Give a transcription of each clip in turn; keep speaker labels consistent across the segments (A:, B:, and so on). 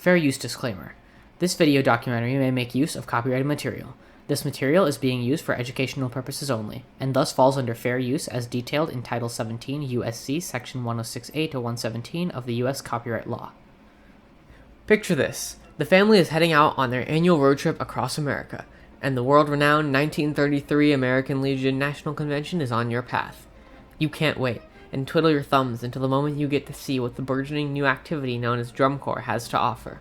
A: Fair use disclaimer. This video documentary may make use of copyrighted material. This material is being used for educational purposes only, and thus falls under fair use as detailed in Title 17 U.S.C. Section 106A to 117 of the U.S. Copyright Law. Picture this. The family is heading out on their annual road trip across America, and the world-renowned 1933 American Legion National Convention is on your path. You can't wait, and twiddle your thumbs until the moment you get to see what the burgeoning new activity known as drum corps has to offer.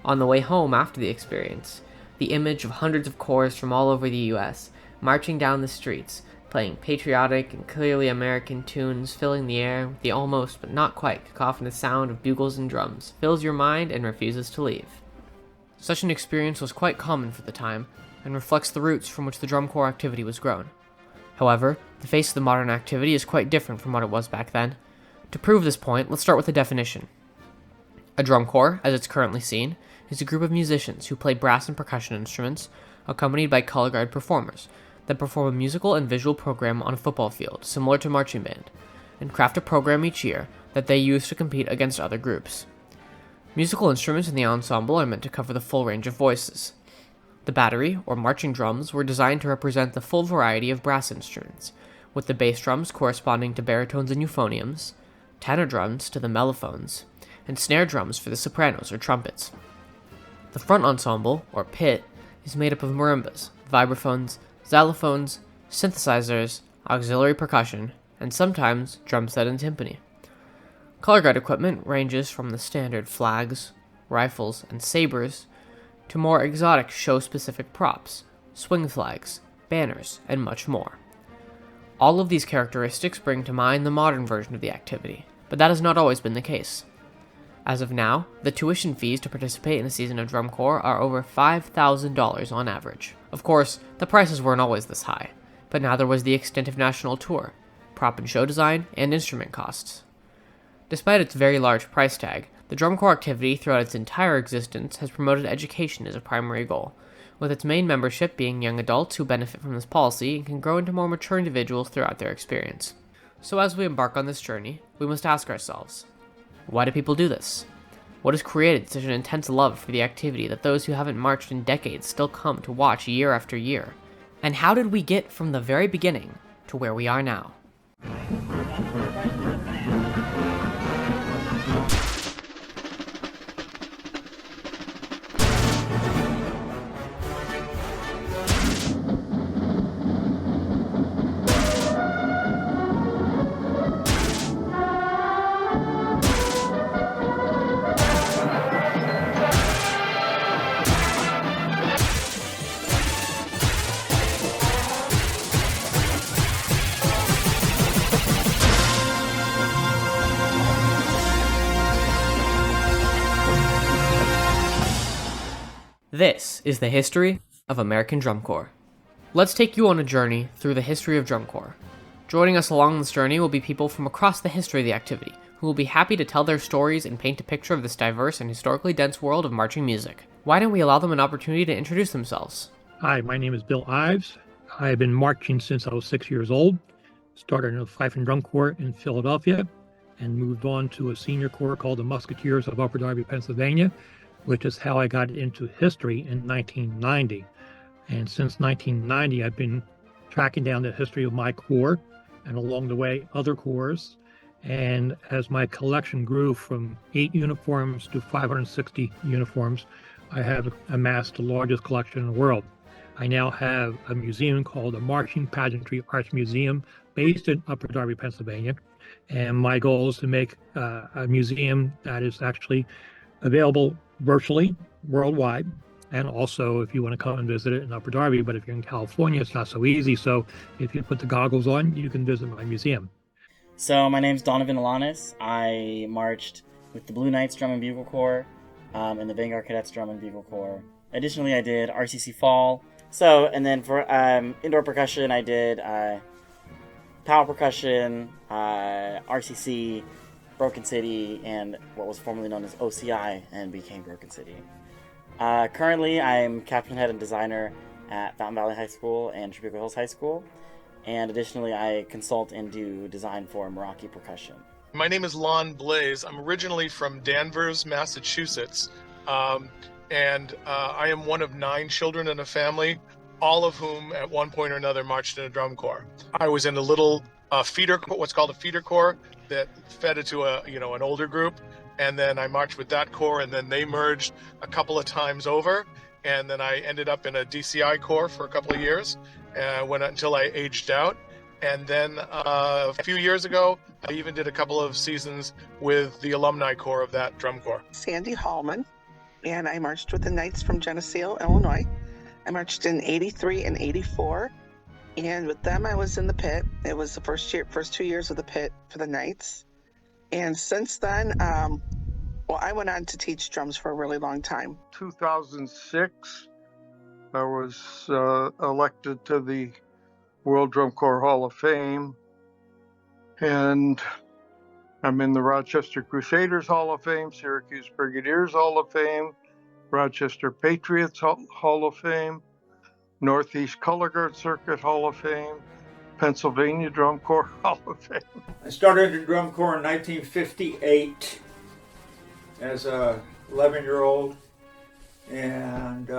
A: On the way home after the experience, the image of hundreds of corps from all over the U.S. marching down the streets, playing patriotic and clearly American tunes, filling the air with the almost but not quite cacophonous sound of bugles and drums, fills your mind and refuses to leave. Such an experience was quite common for the time, and reflects the roots from which the drum corps activity was grown. However, the face of the modern activity is quite different from what it was back then. To prove this point, let's start with a definition. A drum corps, as it's currently seen, is a group of musicians who play brass and percussion instruments, accompanied by color guard performers, that perform a musical and visual program on a football field, similar to marching band, and craft a program each year that they use to compete against other groups. Musical instruments in the ensemble are meant to cover the full range of voices. The battery, or marching drums, were designed to represent the full variety of brass instruments, with the bass drums corresponding to baritones and euphoniums, tenor drums to the mellophones, and snare drums for the sopranos or trumpets. The front ensemble, or pit, is made up of marimbas, vibraphones, xylophones, synthesizers, auxiliary percussion, and sometimes drum set and timpani. Color guard equipment ranges from the standard flags, rifles, and sabers to more exotic show-specific props, swing flags, banners, and much more. All of these characteristics bring to mind the modern version of the activity, but that has not always been the case. As of now, the tuition fees to participate in a season of drum corps are over $5,000 on average. Of course, the prices weren't always this high, but now there was the extensive national tour, prop and show design, and instrument costs. Despite its very large price tag, the drum corps activity throughout its entire existence has promoted education as a primary goal, with its main membership being young adults who benefit from this policy and can grow into more mature individuals throughout their experience. So as we embark on this journey, we must ask ourselves, why do people do this? What has created such an intense love for the activity that those who haven't marched in decades still come to watch year after year? And how did we get from the very beginning to where we are now? This is the history of American Drum Corps. Let's take you on a journey through the history of drum corps. Joining us along this journey will be people from across the history of the activity, who will be happy to tell their stories and paint a picture of this diverse and historically dense world of marching music. Why don't we allow them an opportunity to introduce themselves?
B: Hi, my name is Bill Ives. I've been marching since I was 6 years old. Started in the Fife and Drum Corps in Philadelphia and moved on to a senior corps called the Musketeers of Upper Darby, Pennsylvania, which is how I got into history in 1990. And since 1990, I've been tracking down the history of my corps and along the way, other corps. And as my collection grew from 8 uniforms to 560 uniforms, I have amassed the largest collection in the world. I now have a museum called the Marching Pageantry Arts Museum based in Upper Darby, Pennsylvania. And my goal is to make a museum that is actually available virtually worldwide, and also if you want to come and visit it in Upper Darby. But if you're in California, it's not so easy. So if you put the goggles on, you can visit my museum.
C: So my name's Donovan Alanis. I marched with the Blue Knights Drum and Bugle Corps and the Vanguard Cadets Drum and Bugle Corps. Additionally, I did RCC Fall. And then for indoor percussion, I did power percussion, RCC, Broken City, and what was formerly known as OCI and became Broken City. Currently, I'm captain, head, and designer at Fountain Valley High School and Tribeca Hills High School. And additionally, I consult and do design for Meraki Percussion.
D: My name is Lon Blaze. I'm originally from Danvers, Massachusetts. and I am one of 9 children in a family, all of whom at one point or another marched in a drum corps. I was in a little feeder, what's called a feeder corps, that fed into an older group, and then I marched with that corps, and then they merged a couple of times over, and then I ended up in a DCI corps for a couple of years, until I aged out. And then a few years ago, I even did a couple of seasons with the alumni corps of that drum corps.
E: Sandy Hallman, and I marched with the Knights from Geneseo, Illinois. I marched in 83 and 84, and with them I was in the pit. It was the first 2 years of the pit for the Knights. And since then, I went on to teach drums for a really long time.
F: 2006, I was elected to the World Drum Corps Hall of Fame, and I'm in the Rochester Crusaders Hall of Fame, Syracuse Brigadiers Hall of Fame, Rochester Patriots Hall of Fame, Northeast Color Guard Circuit Hall of Fame, Pennsylvania Drum Corps Hall of Fame.
G: I started the drum corps in 1958 as a 11-year-old and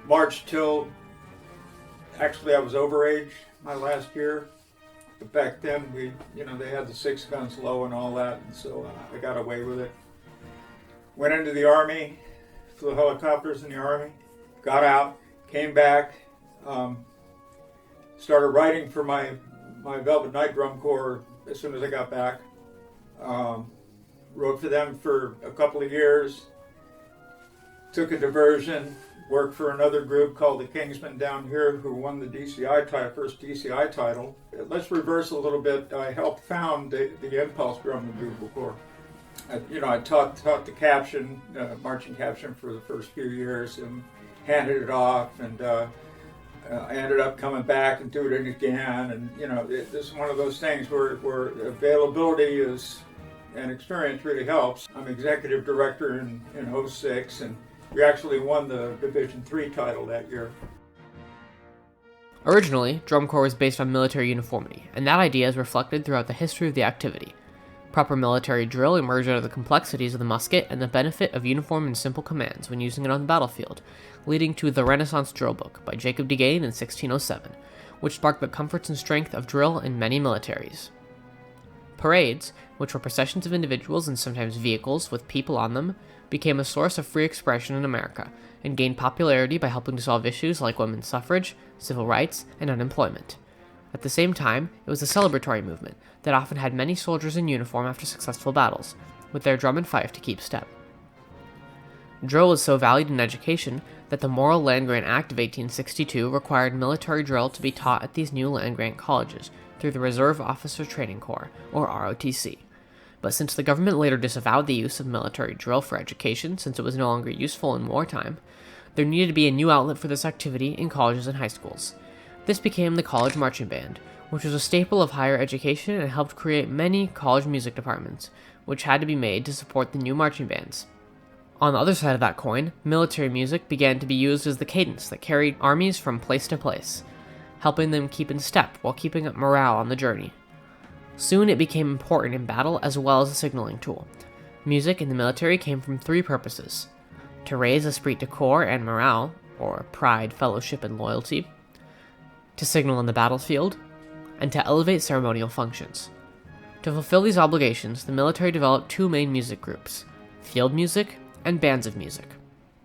G: marched till, actually I was overage my last year, but back then they had the 6 guns low and all that, and so I got away with it. Went into the Army, flew helicopters in the Army, got out, came back, started writing for my Velvet Knight Drum Corps as soon as I got back. Wrote for them for a couple of years, took a diversion, worked for another group called the Kingsmen down here who won the first DCI title. Let's reverse a little bit. I helped found the Impulse Drum and Bugle Corps. I taught the caption, marching caption for the first few years and handed it off, and I ended up coming back and doing it again. And this is one of those things where availability and experience really helps. I'm executive director in 06, and we actually won the Division III title that year.
A: Originally, drum corps was based on military uniformity, and that idea is reflected throughout the history of the activity. Proper military drill emerged out of the complexities of the musket and the benefit of uniform and simple commands when using it on the battlefield, leading to the Renaissance Drill Book by Jacob de Gain in 1607, which sparked the comforts and strength of drill in many militaries. Parades, which were processions of individuals and sometimes vehicles with people on them, became a source of free expression in America and gained popularity by helping to solve issues like women's suffrage, civil rights, and unemployment. At the same time, it was a celebratory movement that often had many soldiers in uniform after successful battles, with their drum and fife to keep step. Drill was so valued in education that the Morrill Land Grant Act of 1862 required military drill to be taught at these new land-grant colleges through the Reserve Officer Training Corps, or ROTC. But since the government later disavowed the use of military drill for education since it was no longer useful in wartime, there needed to be a new outlet for this activity in colleges and high schools. This became the College Marching Band, which was a staple of higher education and helped create many college music departments, which had to be made to support the new marching bands. On the other side of that coin, military music began to be used as the cadence that carried armies from place to place, helping them keep in step while keeping up morale on the journey. Soon it became important in battle as well as a signaling tool. Music in the military came from 3 purposes: to raise esprit de corps and morale, or pride, fellowship, and loyalty, to signal on the battlefield, and to elevate ceremonial functions. To fulfill these obligations, the military developed 2 main music groups: field music and bands of music.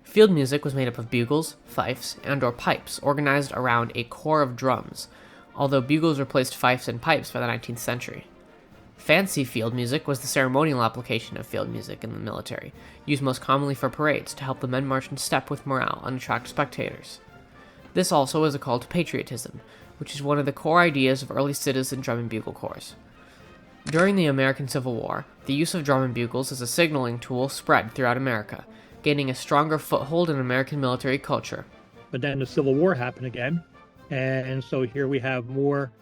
A: Field music was made up of bugles, fifes, and/or pipes organized around a corps of drums, although bugles replaced fifes and pipes by the 19th century. Fancy field music was the ceremonial application of field music in the military, used most commonly for parades to help the men march in step with morale and attract spectators. This also is a call to patriotism, which is one of the core ideas of early citizen drum and bugle corps. During the American Civil War, the use of drum and bugles as a signaling tool spread throughout America, gaining a stronger foothold in American military culture.
B: But then the Civil War happened again, and so here we have more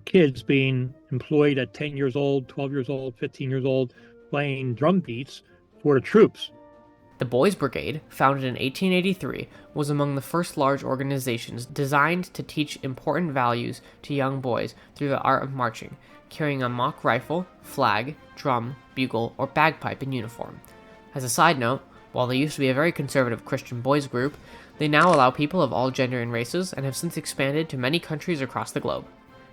B: kids being employed at 10 years old, 12 years old, 15 years old, playing drum beats for the troops.
A: The Boys Brigade, founded in 1883, was among the first large organizations designed to teach important values to young boys through the art of marching, carrying a mock rifle, flag, drum, bugle, or bagpipe in uniform. As a side note, while they used to be a very conservative Christian boys group, they now allow people of all gender and races and have since expanded to many countries across the globe.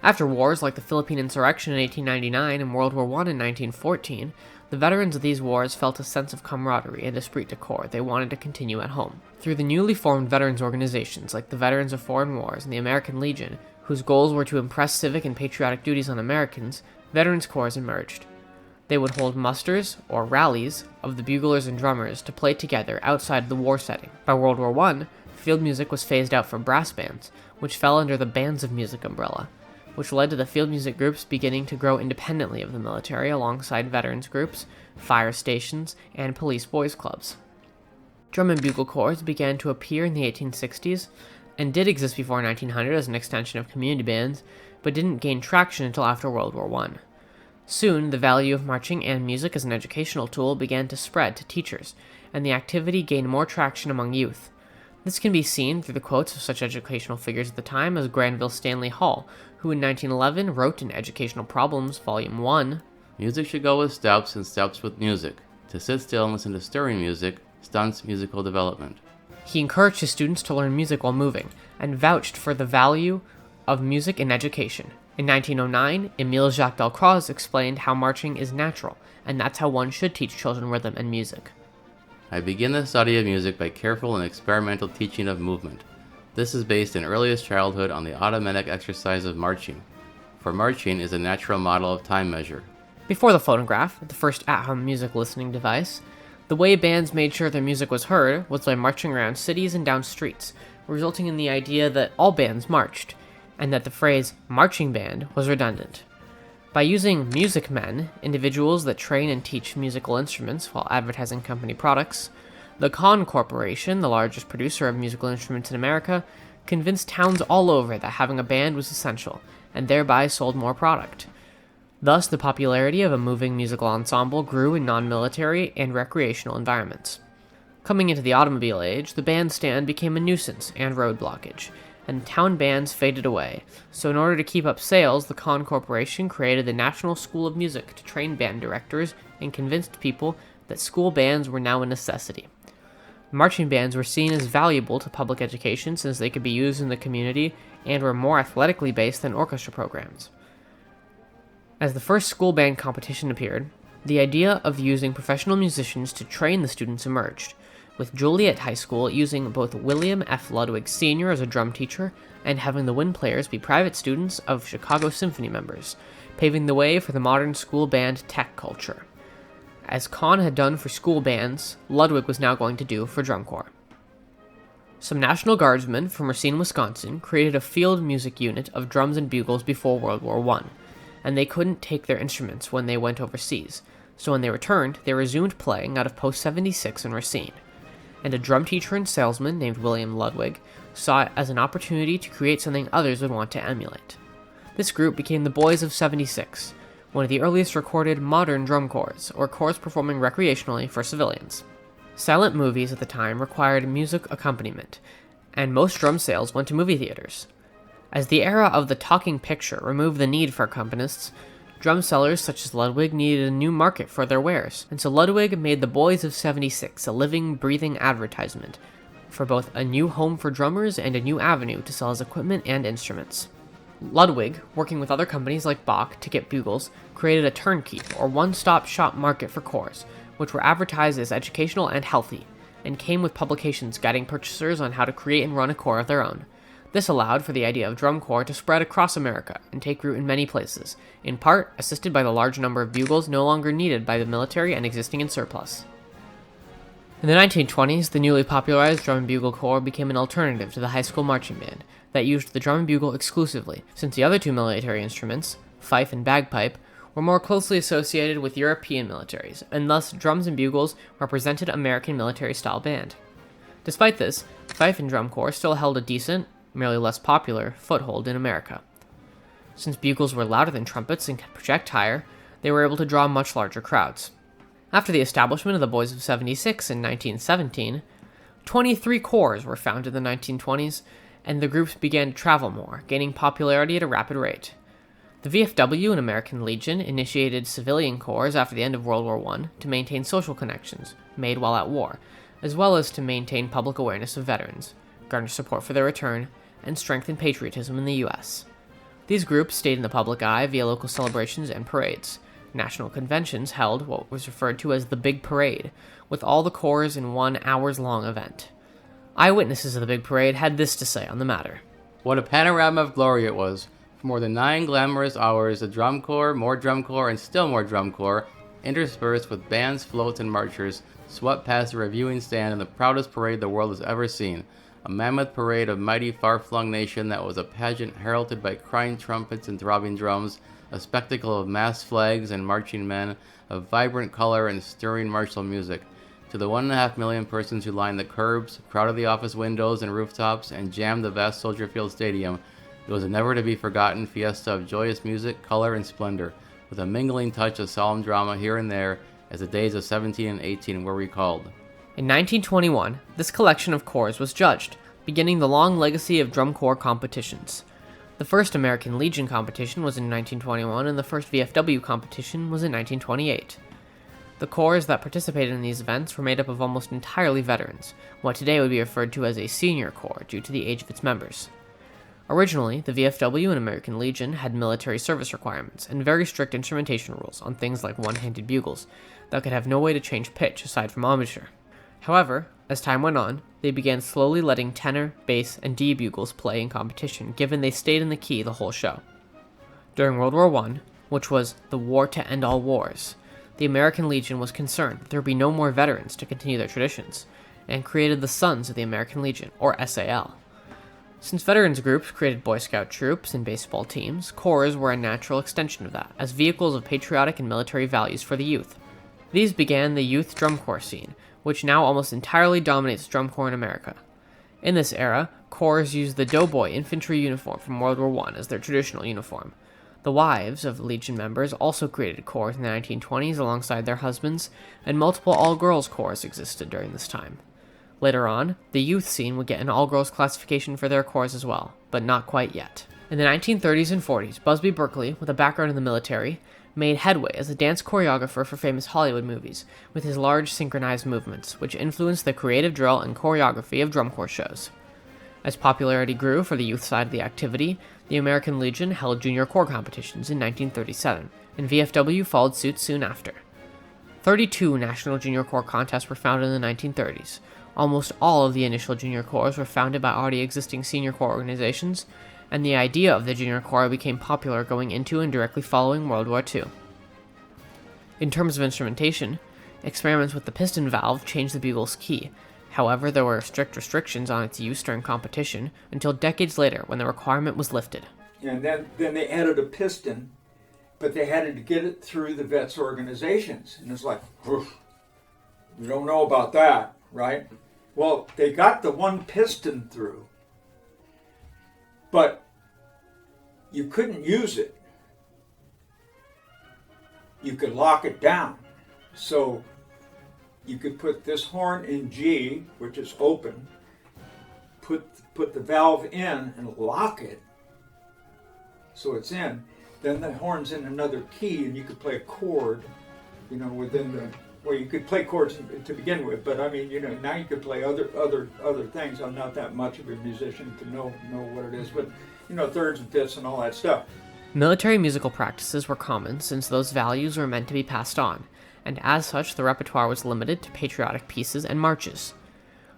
A: After wars like the Philippine Insurrection in 1899 and World War I in 1914, the veterans of these wars felt a sense of camaraderie and esprit de corps they wanted to continue at home. Through the newly formed veterans organizations like the Veterans of Foreign Wars and the American Legion, whose goals were to impress civic and patriotic duties on Americans, veterans corps emerged. They would hold musters, or rallies, of the buglers and drummers to play together outside the war setting. By World War I, field music was phased out for brass bands, which fell under the bands of music umbrella, which led to the field music groups beginning to grow independently of the military alongside veterans groups, fire stations, and police boys clubs. Drum and bugle corps began to appear in the 1860s and did exist before 1900 as an extension of community bands, but didn't gain traction until after World War I. Soon, the value of marching and music as an educational tool began to spread to teachers, and the activity gained more traction among youth. This can be seen through the quotes of such educational figures at the time as Granville Stanley Hall, who in 1911 wrote in Educational Problems, Volume 1,
H: "Music should go with steps and steps with music. To sit still and listen to stirring music stunts musical development."
A: He encouraged his students to learn music while moving, and vouched for the value of music in education. In 1909, Émile Jacques Delcroix explained how marching is natural, and that's how one should teach children rhythm and music.
H: "I begin the study of music by careful and experimental teaching of movement. This is based in earliest childhood on the automatic exercise of marching, for marching is a natural model of time measure."
A: Before the phonograph, the first at-home music listening device, the way bands made sure their music was heard was by marching around cities and down streets, resulting in the idea that all bands marched, and that the phrase marching band was redundant. By using music men, individuals that train and teach musical instruments while advertising company products, the Kahn Corporation, the largest producer of musical instruments in America, convinced towns all over that having a band was essential, and thereby sold more product. Thus, the popularity of a moving musical ensemble grew in non-military and recreational environments. Coming into the automobile age, the bandstand became a nuisance and road blockage, and town bands faded away, so in order to keep up sales, the Kahn Corporation created the National School of Music to train band directors and convinced people that school bands were now a necessity. Marching bands were seen as valuable to public education since they could be used in the community and were more athletically based than orchestra programs. As the first school band competition appeared, the idea of using professional musicians to train the students emerged, with Joliet High School using both William F. Ludwig Sr. as a drum teacher and having the wind players be private students of Chicago Symphony members, paving the way for the modern school band tech culture. As Kahn had done for school bands, Ludwig was now going to do for drum corps. Some National Guardsmen from Racine, Wisconsin created a field music unit of drums and bugles before World War I, and they couldn't take their instruments when they went overseas, so when they returned, they resumed playing out of Post 76 in Racine. And a drum teacher and salesman named William Ludwig saw it as an opportunity to create something others would want to emulate. This group became the Boys of 76, one of the earliest recorded modern drum corps, or corps performing recreationally for civilians. Silent movies at the time required music accompaniment, and most drum sales went to movie theaters. As the era of the talking picture removed the need for accompanists, drum sellers such as Ludwig needed a new market for their wares, and so Ludwig made the Boys of 76 a living, breathing advertisement for both a new home for drummers and a new avenue to sell his equipment and instruments. Ludwig, working with other companies like Bach to get bugles, created a turnkey, or one-stop shop market for corps, which were advertised as educational and healthy, and came with publications guiding purchasers on how to create and run a corps of their own. This allowed for the idea of drum corps to spread across America and take root in many places, in part assisted by the large number of bugles no longer needed by the military and existing in surplus. In the 1920s, the newly popularized drum and bugle corps became an alternative to the high school marching band that used the drum and bugle exclusively, since the other two military instruments, fife and bagpipe, were more closely associated with European militaries, and thus drums and bugles represented American military-style band. Despite this, fife and drum corps still held a decent, merely less popular, foothold in America. Since bugles were louder than trumpets and could project higher, they were able to draw much larger crowds. After the establishment of the Boys of 76 in 1917, 23 corps were founded in the 1920s, and the groups began to travel more, gaining popularity at a rapid rate. The VFW and American Legion initiated civilian corps after the end of World War I to maintain social connections made while at war, as well as to maintain public awareness of veterans, garner support for their return, and strengthen patriotism in the U.S. These groups stayed in the public eye via local celebrations and parades. National conventions held what was referred to as the Big Parade, with all the corps in one hours-long event. Eyewitnesses of the Big Parade had this to say on the matter.
H: What a panorama of glory it was. For more than 9 glamorous hours, the drum corps, more drum corps, and still more drum corps, interspersed with bands, floats, and marchers, swept past the reviewing stand in the proudest parade the world has ever seen. A mammoth parade of mighty far-flung nation that was a pageant heralded by crying trumpets and throbbing drums, a spectacle of massed flags and marching men, of vibrant color and stirring martial music. To the 1.5 million persons who lined the curbs, crowded the office windows and rooftops, and jammed the vast Soldier Field Stadium, it was a never-to-be-forgotten fiesta of joyous music, color, and splendor, with a mingling touch of solemn drama here and there as the days of 17 and 18 were recalled.
A: In 1921, this collection of corps was judged, beginning the long legacy of drum corps competitions. The first American Legion competition was in 1921, and the first VFW competition was in 1928. The corps that participated in these events were made up of almost entirely veterans, what today would be referred to as a senior corps due to the age of its members. Originally, the VFW and American Legion had military service requirements and very strict instrumentation rules on things like one-handed bugles that could have no way to change pitch aside from embouchure. However, as time went on, they began slowly letting tenor, bass, and D bugles play in competition, given they stayed in the key the whole show. During World War I, which was the war to end all wars, the American Legion was concerned that there would be no more veterans to continue their traditions, and created the Sons of the American Legion, or SAL. Since veterans groups created Boy Scout troops and baseball teams, corps were a natural extension of that, as vehicles of patriotic and military values for the youth. These began the youth drum corps scene, which now almost entirely dominates drum corps in America. In this era, corps used the doughboy infantry uniform from World War I as their traditional uniform. The wives of Legion members also created corps in the 1920s alongside their husbands, and multiple all-girls corps existed during this time. Later on, the youth scene would get an all-girls classification for their corps as well, but not quite yet. In the 1930s and 40s, Busby Berkeley, with a background in the military, made headway as a dance choreographer for famous Hollywood movies, with his large synchronized movements, which influenced the creative drill and choreography of drum corps shows. As popularity grew for the youth side of the activity, the American Legion held junior corps competitions in 1937, and VFW followed suit soon after. 32 national junior corps contests were founded in the 1930s. Almost all of the initial junior corps were founded by already existing senior corps organizations, and the idea of the junior corps became popular going into and directly following World War II. In terms of instrumentation, experiments with the piston valve changed the bugle's key. However, there were strict restrictions on its use during competition until decades later when the requirement was lifted.
G: And then they added a piston, but they had to get it through the vets organizations. And it's like, we don't know about that, right? Well, they got the one piston through, but you couldn't use it. You could lock it down. So you could put this horn in G, which is open, put the valve in and lock it so it's in. Then the horn's in another key and you could play a chord, within the, well, you could play chords to begin with, but I mean, now you could play other things. I'm not that much of a musician to know what it is, but thirds and fifths and all that stuff.
A: Military musical practices were common since those values were meant to be passed on, and as such the repertoire was limited to patriotic pieces and marches.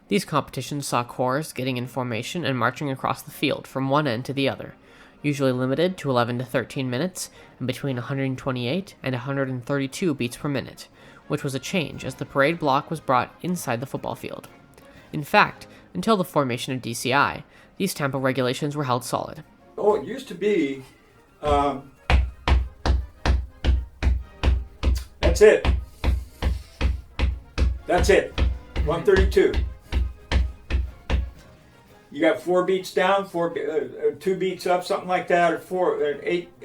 A: These competitions saw corps getting in formation and marching across the field from one end to the other, usually limited to 11 to 13 minutes and between 128 and 132 beats per minute, which was a change as the parade block was brought inside the football field. In fact, until the formation of DCI, these tempo regulations were held solid.
G: Oh, it used to be, that's it. That's it. 132. You got 4 beats down, 2 beats up, something like that, or 8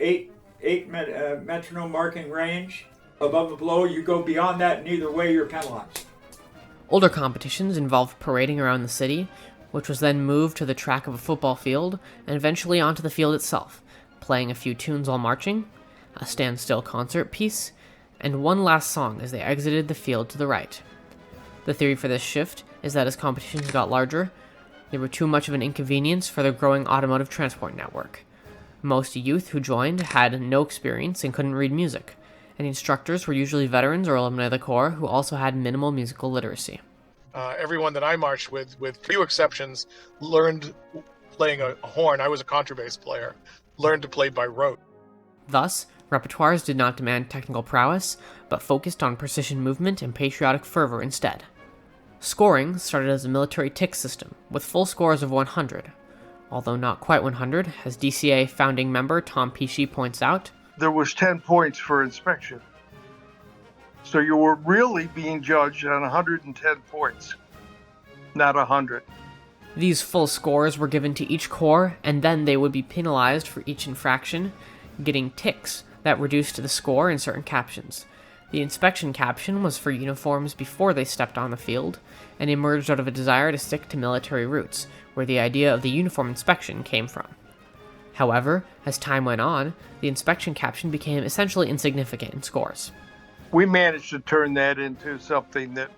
G: metronome marking range. Above and below, you go beyond that, and either way you're penalized.
A: Older competitions involved parading around the city, which was then moved to the track of a football field and eventually onto the field itself. playing a few tunes while marching, a standstill concert piece, and one last song as they exited the field to the right. The theory for this shift is that as competitions got larger, they were too much of an inconvenience for the growing automotive transport network. Most youth who joined had no experience and couldn't read music, and instructors were usually veterans or alumni of the Corps who also had minimal musical literacy.
D: Everyone that I marched with few exceptions, learned playing a horn. I was a contrabass player, learned to play by rote.
A: Thus, repertoires did not demand technical prowess, but focused on precision movement and patriotic fervor instead. Scoring started as a military tick system, with full scores of 100. Although not quite 100, as DCA founding member Tom Pesci points out,
F: there was 10 points for inspection. So you were really being judged on 110 points, not 100.
A: These full scores were given to each corps, and then they would be penalized for each infraction, getting ticks that reduced the score in certain captions. The inspection caption was for uniforms before they stepped on the field, and emerged out of a desire to stick to military roots, where the idea of the uniform inspection came from. However, as time went on, the inspection caption became essentially insignificant in scores.
F: We managed to turn that into something that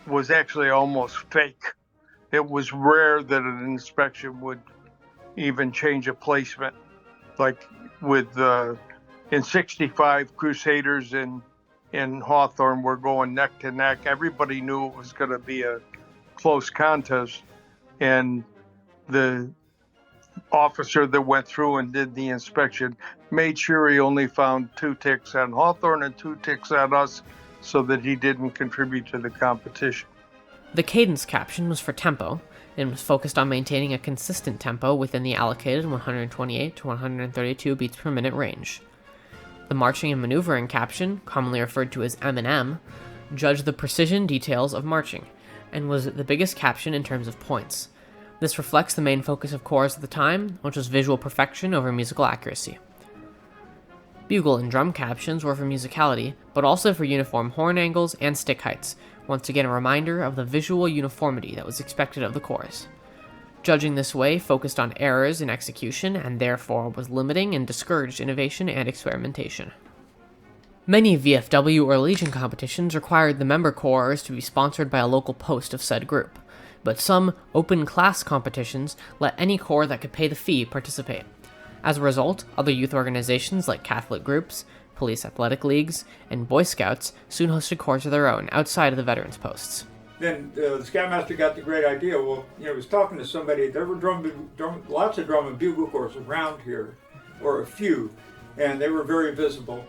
F: was actually almost fake. It was rare that an inspection would even change a placement. Like with in 65, Crusaders and Hawthorne were going neck to neck. Everybody knew it was going to be a close contest. And the officer that went through and did the inspection made sure he only found 2 ticks on Hawthorne and 2 ticks on us so that he didn't contribute to the competition.
A: The cadence caption was for tempo, and was focused on maintaining a consistent tempo within the allocated 128 to 132 beats per minute range. The marching and maneuvering caption, commonly referred to as M&M, judged the precision details of marching, and was the biggest caption in terms of points. This reflects the main focus of corps at the time, which was visual perfection over musical accuracy. Bugle and drum captions were for musicality, but also for uniform horn angles and stick heights, once again a reminder of the visual uniformity that was expected of the corps. Judging this way focused on errors in execution and therefore was limiting and discouraged innovation and experimentation. Many VFW or Legion competitions required the member corps to be sponsored by a local post of said group, but some open class competitions let any corps that could pay the fee participate. As a result, other youth organizations like Catholic groups, police athletic leagues, and Boy Scouts soon hosted corps of their own outside of the veterans posts.
G: Then the Scoutmaster got the great idea. Well, he was talking to somebody. There were lots of drum and bugle corps around here, or a few, and they were very visible.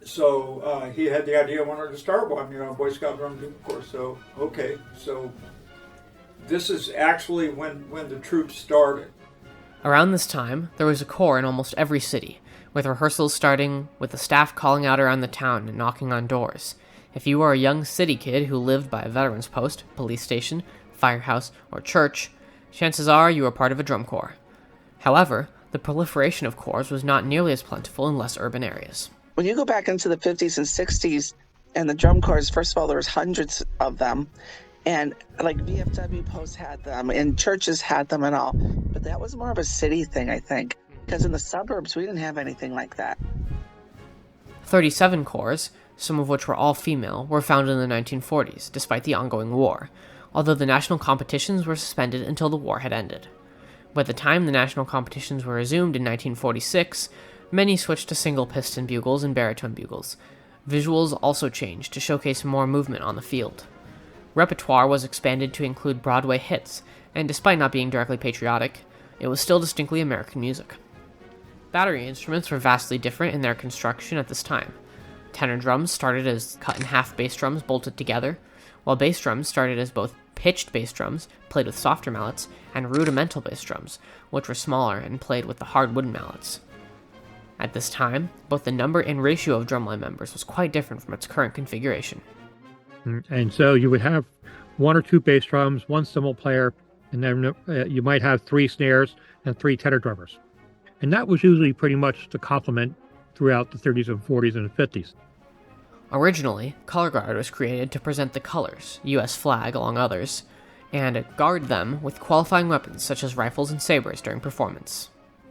G: So he had the idea, wanted to start one, Boy Scout drum and bugle corps. So okay, so this is actually when the troops started.
A: Around this time, there was a corps in almost every city, with rehearsals starting with the staff calling out around the town and knocking on doors. If you were a young city kid who lived by a veterans post, police station, firehouse, or church, chances are you were part of a drum corps. However, the proliferation of corps was not nearly as plentiful in less urban areas.
E: When you go back into the 50s and 60s, and the drum corps, first of all, there was hundreds of them. And like VFW posts had them, and churches had them and all. But that was more of a city thing, I think. Because in the suburbs, we didn't have anything like that.
A: 37 corps, some of which were all female, were founded in the 1940s, despite the ongoing war, although the national competitions were suspended until the war had ended. By the time the national competitions were resumed in 1946, many switched to single-piston bugles and baritone bugles. Visuals also changed to showcase more movement on the field. Repertoire was expanded to include Broadway hits, and despite not being directly patriotic, it was still distinctly American music. Battery instruments were vastly different in their construction at this time. Tenor drums started as cut-in-half bass drums bolted together, while bass drums started as both pitched bass drums, played with softer mallets, and rudimental bass drums, which were smaller and played with the hard wooden mallets. At this time, both the number and ratio of drumline members was quite different from its current configuration.
B: And so you would have 1 or 2 bass drums, 1 cymbal player, and then you might have 3 snares and 3 tenor drummers. And that was usually pretty much the complement throughout the 30s and 40s and 50s.
A: Originally, color guard was created to present the colors, U.S. flag along others, and guard them with qualifying weapons such as rifles and sabers during performance.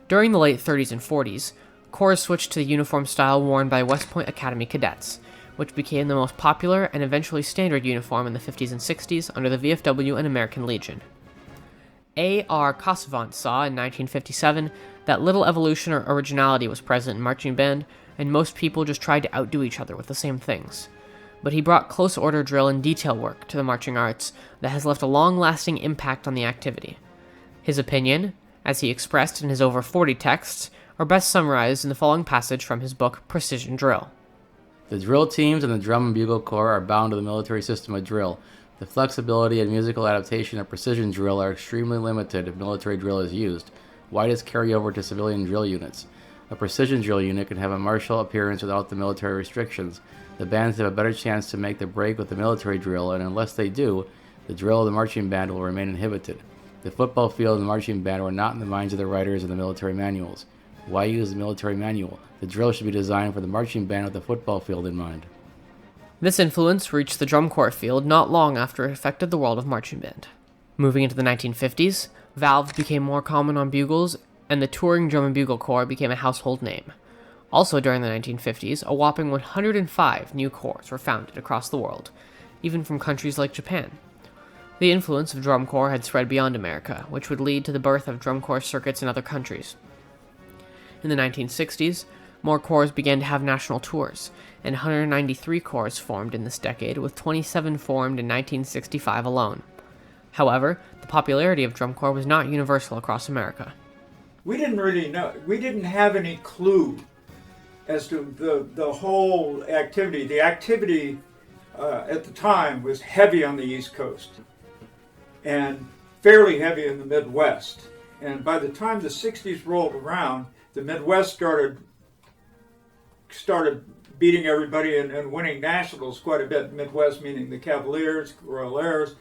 A: During the late 30s and 40s, corps switched to the uniform style worn by West Point Academy cadets, which became the most popular and eventually standard uniform in the 50s and 60s under the VFW and American Legion. A.R. Cassavant saw in 1957 that little evolution or originality was present in marching band, and most people just tried to outdo each other with the same things. But he brought close order drill and detail work to the marching arts that has left a long-lasting impact on the activity. His opinion, as he expressed in his over 40 texts, are best summarized in the following passage from his book, Precision Drill.
H: The drill teams and the drum and bugle corps are bound to the military system of drill. The flexibility and musical adaptation of precision drill are extremely limited if military drill is used. Why does carry over to civilian drill units? A precision drill unit can have a martial appearance without the military restrictions. The bands have a better chance to make the break with the military drill, and unless they do, the drill of the marching band will remain inhibited. The football field and the marching band were not in the minds of the writers of the military manuals. Why use the military manual? The drill should be designed for the marching band with the football field in mind.
A: This influence reached the drum corps field not long after it affected the world of marching band. Moving into the 1950s, valves became more common on bugles, and the touring drum and bugle corps became a household name. Also during the 1950s, a whopping 105 new corps were founded across the world, even from countries like Japan. The influence of drum corps had spread beyond America, which would lead to the birth of drum corps circuits in other countries. In the 1960s, more corps began to have national tours, and 193 corps formed in this decade, with 27 formed in 1965 alone. However, the popularity of drum corps was not universal across America.
G: We didn't really know. We didn't have any clue as to the whole activity. The activity at the time was heavy on the East Coast and fairly heavy in the Midwest. And by the time the 60s rolled around, the Midwest started beating everybody and winning nationals quite a bit. Midwest meaning the Cavaliers, Royal Airs,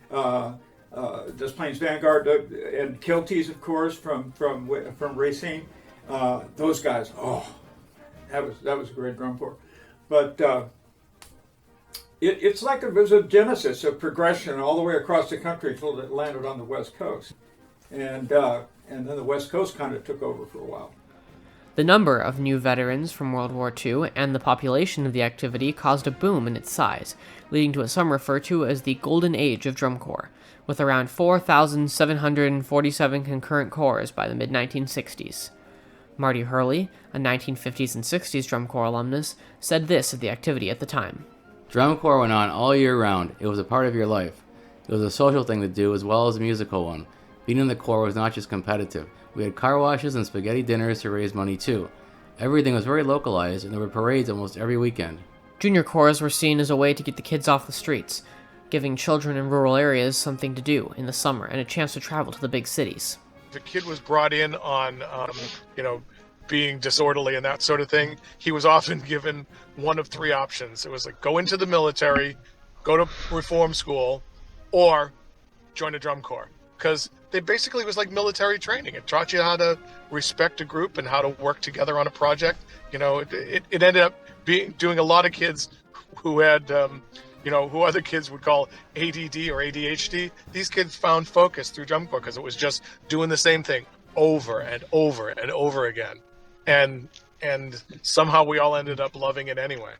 G: Des Plaines Vanguard, and Kilties, of course, from Racine. Those guys, that was a great drum corps. But it's like it was a genesis of progression all the way across the country until it landed on the West Coast, and then the West Coast kind of took over for a while.
A: The number of new veterans from World War II and the population of the activity caused a boom in its size, leading to what some refer to as the Golden Age of Drum Corps, with around 4,747 concurrent corps by the mid-1960s. Marty Hurley, a 1950s and 60s drum corps alumnus, said this of the activity at the time.
H: Drum corps went on all year round. It was a part of your life. It was a social thing to do as well as a musical one. Being in the corps was not just competitive. We had car washes and spaghetti dinners to raise money too. Everything was very localized, and there were parades almost every weekend.
A: Junior corps were seen as a way to get the kids off the streets, giving children in rural areas something to do in the summer and a chance to travel to the big cities.
D: If a kid was brought in on, being disorderly and that sort of thing, he was often given one of three options. It was like go into the military, go to reform school, or join a drum corps. Because they basically was like military training. It taught you how to respect a group and how to work together on a project. It ended up doing a lot of kids who had, who other kids would call ADD or ADHD. These kids found focus through drum corps because it was just doing the same thing over and over and over again. And somehow we all ended up loving it anyway.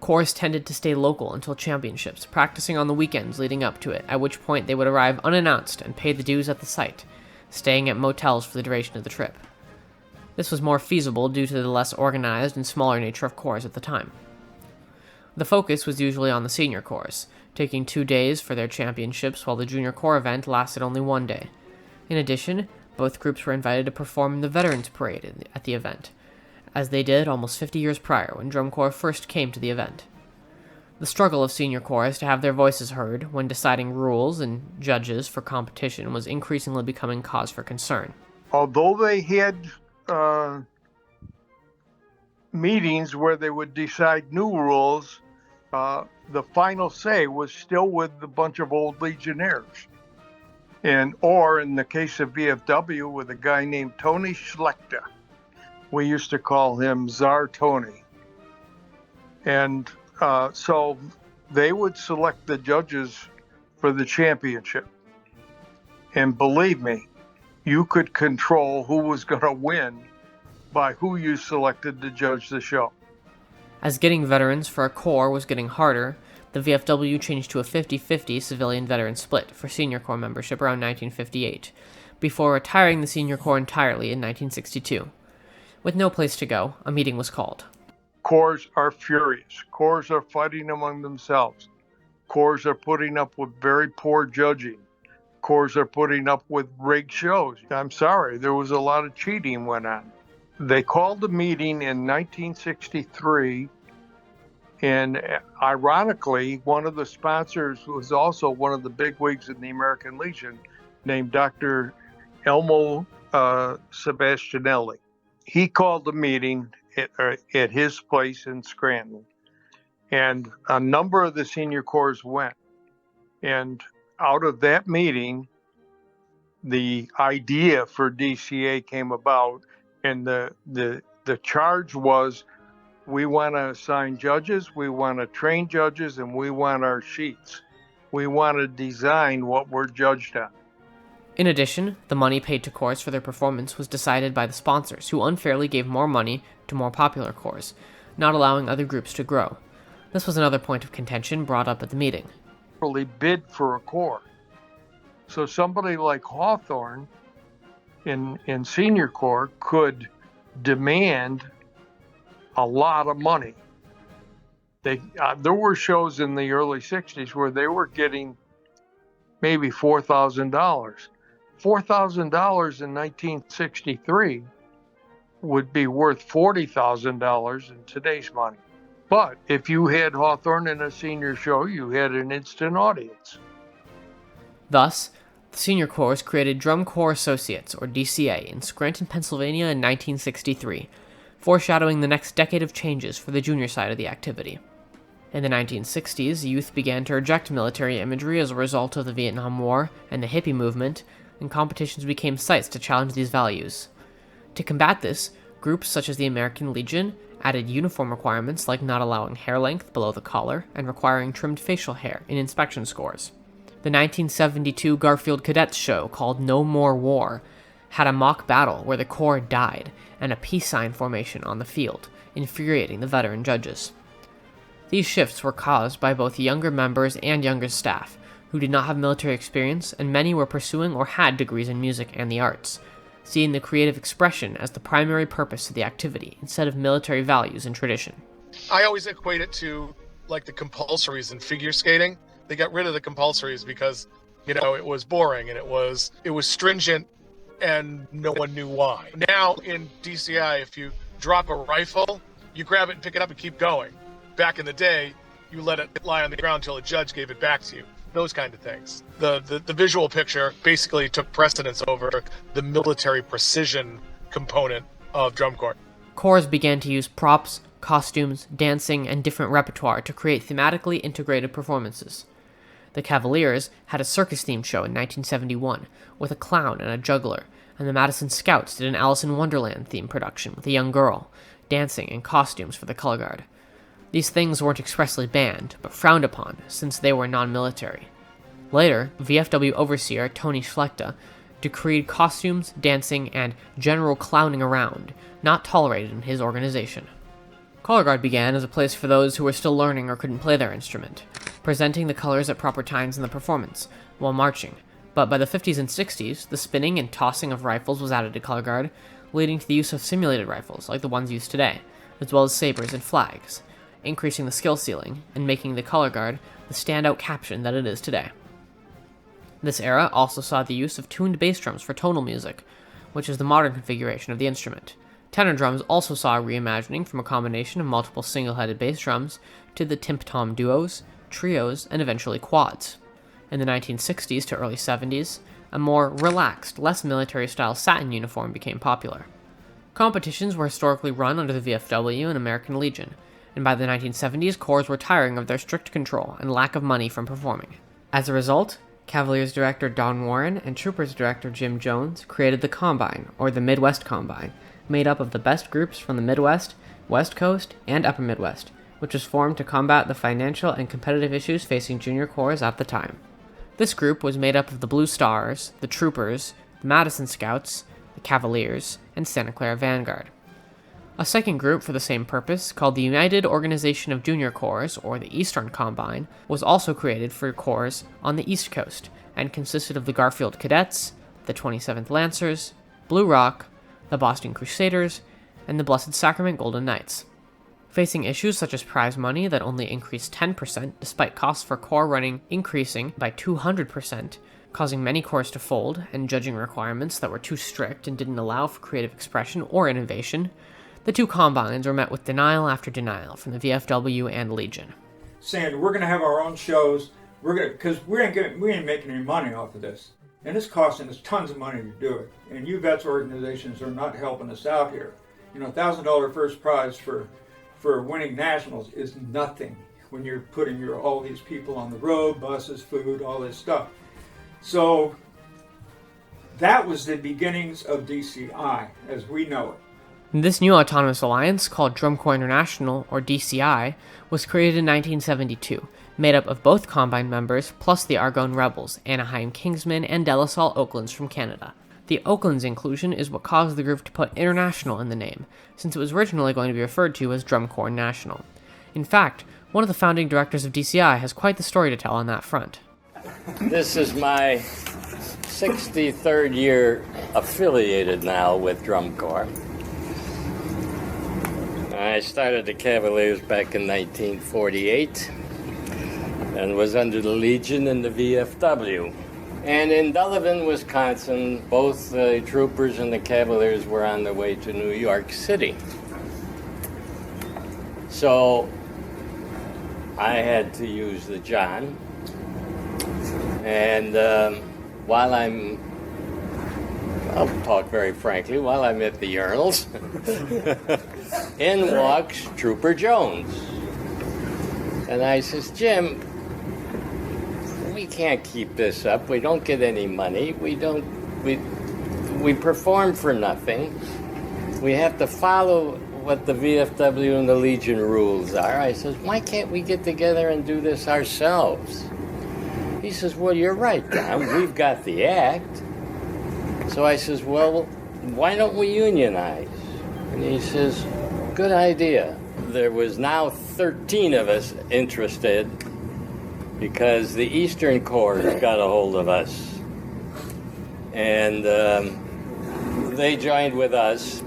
A: Corps tended to stay local until championships, practicing on the weekends leading up to it, at which point they would arrive unannounced and pay the dues at the site, staying at motels for the duration of the trip. This was more feasible due to the less organized and smaller nature of corps at the time. The focus was usually on the senior corps, taking 2 days for their championships while the junior corps event lasted only 1 day. In addition, both groups were invited to perform in the Veterans Parade at the event, as they did almost 50 years prior when drum corps first came to the event. The struggle of senior corps to have their voices heard when deciding rules and judges for competition was increasingly becoming cause for concern.
F: Although they had meetings where they would decide new rules, the final say was still with a bunch of old legionnaires. Or in the case of VFW, with a guy named Tony Schlechter. We used to call him Czar Tony. And so they would select the judges for the championship. And believe me, you could control who was going to win by who you selected to judge the show.
A: As getting veterans for a corps was getting harder, the VFW changed to a 50-50 civilian veteran split for senior corps membership around 1958, before retiring the senior corps entirely in 1962. With no place to go, a meeting was called.
F: Corps are furious. Corps are fighting among themselves. Corps are putting up with very poor judging. Corps are putting up with rigged shows. I'm sorry, there was a lot of cheating went on. They called a meeting in 1963, and ironically, one of the sponsors was also one of the bigwigs in the American Legion, named Dr. Elmo Sebastianelli. He called a meeting at his place in Scranton, and a number of the senior corps went. And out of that meeting, the idea for DCA came about, and the charge was, we want to assign judges, we want to train judges, and we want our sheets. We want to design what we're judged on.
A: In addition, the money paid to corps for their performance was decided by the sponsors, who unfairly gave more money to more popular corps, not allowing other groups to grow. This was another point of contention brought up at the meeting.
F: Really bid for a corps. So somebody like Hawthorne in senior corps could demand a lot of money. There were shows in the early 60s where they were getting maybe $4,000. $4,000 in 1963 would be worth $40,000 in today's money. But if you had Hawthorne in a senior show, you had an instant audience.
A: Thus, the senior corps created Drum Corps Associates, or DCA, in Scranton, Pennsylvania in 1963, foreshadowing the next decade of changes for the junior side of the activity. In the 1960s, youth began to reject military imagery as a result of the Vietnam War and the hippie movement, and competitions became sites to challenge these values. To combat this, groups such as the American Legion added uniform requirements like not allowing hair length below the collar and requiring trimmed facial hair in inspection scores. The 1972 Garfield Cadets show, called No More War, had a mock battle where the Corps died and a peace sign formation on the field, infuriating the veteran judges. These shifts were caused by both younger members and younger staff, who did not have military experience, and many were pursuing or had degrees in music and the arts, seeing the creative expression as the primary purpose of the activity instead of military values and tradition.
D: I always equate it to like the compulsories in figure skating. They got rid of the compulsories because, it was boring and it was stringent and no one knew why. Now in DCI, if you drop a rifle, you grab it and pick it up and keep going. Back in the day, you let it lie on the ground until a judge gave it back to you. Those kind of things. The visual picture basically took precedence over the military precision component of drum corps.
A: Corps began to use props, costumes, dancing, and different repertoire to create thematically integrated performances. The Cavaliers had a circus-themed show in 1971 with a clown and a juggler, and the Madison Scouts did an Alice in Wonderland-themed production with a young girl, dancing in costumes for the color guard. These things weren't expressly banned, but frowned upon, since they were non-military. Later, VFW overseer Tony Schlechta decreed costumes, dancing, and general clowning around not tolerated in his organization. Color guard began as a place for those who were still learning or couldn't play their instrument, presenting the colors at proper times in the performance, while marching. But by the 50s and 60s, the spinning and tossing of rifles was added to color guard, leading to the use of simulated rifles, like the ones used today, as well as sabers and flags, increasing the skill ceiling and making the color guard the standout caption that it is today. This era also saw the use of tuned bass drums for tonal music, which is the modern configuration of the instrument. Tenor drums also saw a reimagining from a combination of multiple single-headed bass drums to the timp-tom duos, trios, and eventually quads. In the 1960s to early 70s, a more relaxed, less military-style satin uniform became popular. Competitions were historically run under the VFW and American Legion, and by the 1970s, corps were tiring of their strict control and lack of money from performing. As a result, Cavaliers director Don Warren and Troopers director Jim Jones created the Combine, or the Midwest Combine, made up of the best groups from the Midwest, West Coast, and Upper Midwest, which was formed to combat the financial and competitive issues facing junior corps at the time. This group was made up of the Blue Stars, the Troopers, the Madison Scouts, the Cavaliers, and Santa Clara Vanguard. A second group for the same purpose, called the United Organization of Junior Corps, or the Eastern Combine, was also created for corps on the East Coast, and consisted of the Garfield Cadets, the 27th Lancers, Blue Rock, the Boston Crusaders, and the Blessed Sacrament Golden Knights. Facing issues such as prize money that only increased 10%, despite costs for corps running increasing by 200%, causing many corps to fold, and judging requirements that were too strict and didn't allow for creative expression or innovation, the two combines were met with denial after denial from the VFW and Legion.
G: Saying we're going to have our own shows, because we ain't making any money off of this, and it's costing us tons of money to do it. And you vets organizations are not helping us out here. You know, $1,000 first prize for winning nationals is nothing when you're putting all these people on the road, buses, food, all this stuff. So that was the beginnings of DCI as we know it.
A: This new autonomous alliance, called Drum Corps International, or DCI, was created in 1972, made up of both Combine members plus the Argonne Rebels, Anaheim Kingsmen, and De La Salle Oaklands from Canada. The Oaklands inclusion is what caused the group to put International in the name, since it was originally going to be referred to as Drum Corps National. In fact, one of the founding directors of DCI has quite the story to tell on that front.
I: This is my 63rd year affiliated now with Drum Corps. I started the Cavaliers back in 1948 and was under the Legion and the VFW. And in Delavan, Wisconsin, both the Troopers and the Cavaliers were on their way to New York City. So I had to use the John. And I'll talk very frankly, while I'm at the urinals, in walks Trooper Jones. And I says, Jim, we can't keep this up. We don't get any money. We perform for nothing. We have to follow what the VFW and the Legion rules are. I says, why can't we get together and do this ourselves? He says, well, you're right, Tom. We've got the act. So I says, well, why don't we unionize? And he says, good idea. There was now 13 of us interested because the Eastern Corps got a hold of us. And they joined with us,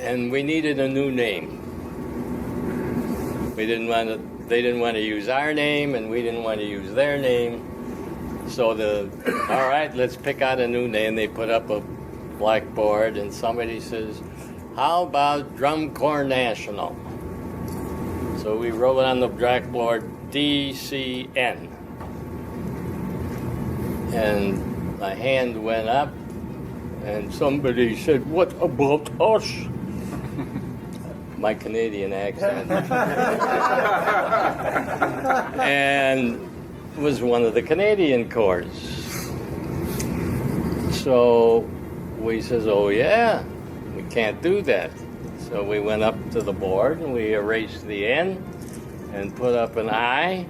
I: and we needed a new name. They didn't want to use our name, and we didn't want to use their name. So all right, let's pick out a new name. They put up a blackboard, and somebody says, how about Drum Corps National? So we wrote on the blackboard, DCN. And my hand went up, and somebody said, what about us? My Canadian accent. And was one of the Canadian Corps. So we says, oh yeah, we can't do that. So we went up to the board and we erased the N and put up an I,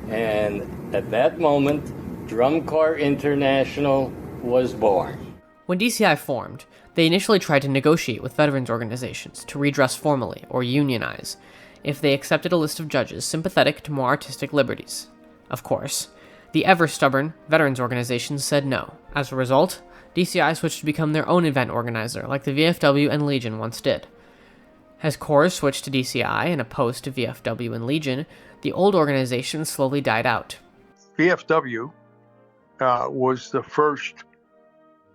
I: and at that moment, Drum Corps International was born.
A: When DCI formed, they initially tried to negotiate with veterans organizations to redress formally, or unionize, if they accepted a list of judges sympathetic to more artistic liberties. Of course, the ever-stubborn veterans organizations said no. As a result, DCI switched to become their own event organizer, like the VFW and Legion once did. As corps switched to DCI and opposed to VFW and Legion, the old organization slowly died out.
F: VFW was the first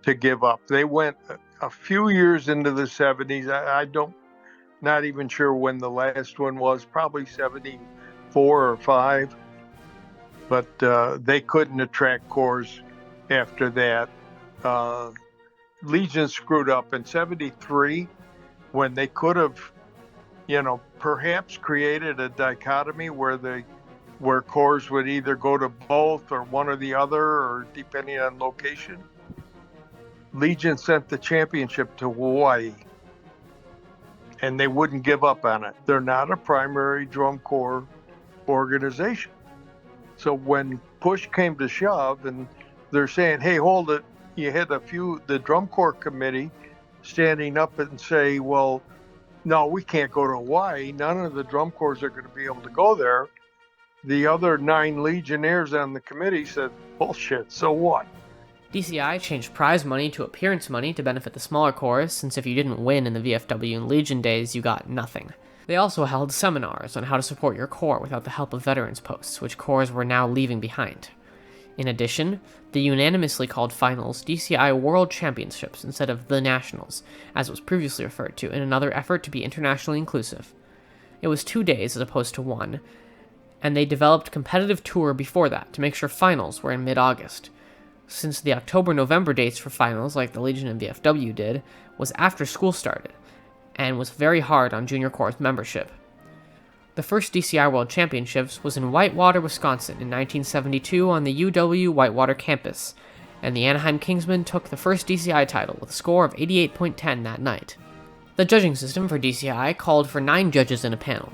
F: to give up. They went a few years into the 70s. Not even sure when the last one was, probably 74 or 5. But they couldn't attract corps after that. Legion screwed up in 73 when they could have, perhaps created a dichotomy where corps would either go to both or one or the other, or depending on location. Legion sent the championship to Hawaii, and they wouldn't give up on it. They're not a primary drum corps organization. So when push came to shove and they're saying, hey, hold it, you had the drum corps committee standing up and say, well, no, we can't go to Hawaii. None of the drum corps are going to be able to go there. The other 9 Legionnaires on the committee said, bullshit, so what?
A: DCI changed prize money to appearance money to benefit the smaller corps, since if you didn't win in the VFW and Legion days, you got nothing. They also held seminars on how to support your corps without the help of veterans posts, which corps were now leaving behind. In addition, the unanimously called finals DCI World Championships instead of the Nationals, as it was previously referred to, in another effort to be internationally inclusive. It was 2 days as opposed to 1, and they developed competitive tour before that to make sure finals were in mid-August, since the October-November dates for finals, like the Legion and VFW did, was after school started, and was very hard on Junior Corps membership. The first DCI World Championships was in Whitewater, Wisconsin in 1972 on the UW Whitewater campus, and the Anaheim Kingsmen took the first DCI title with a score of 88.10 that night. The judging system for DCI called for 9 judges in a panel,